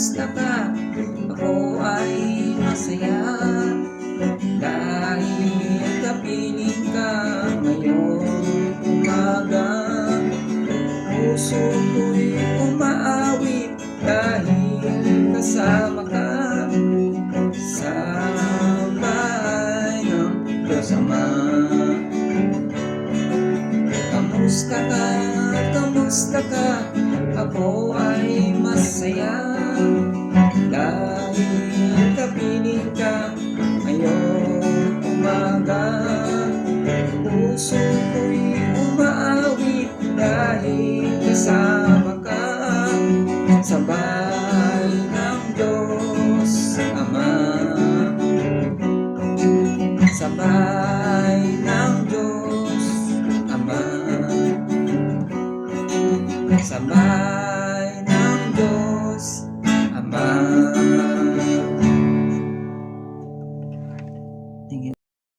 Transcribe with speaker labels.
Speaker 1: kamusta ka? Ako ay masaya dahil kapiling ka ngayong umaga. Puso ko'y umaawit dahil kasama ka sa bahay ng Diyos Ama. Kamusta ka? Kamusta ka? Ako ay masaya dahil kapiling ka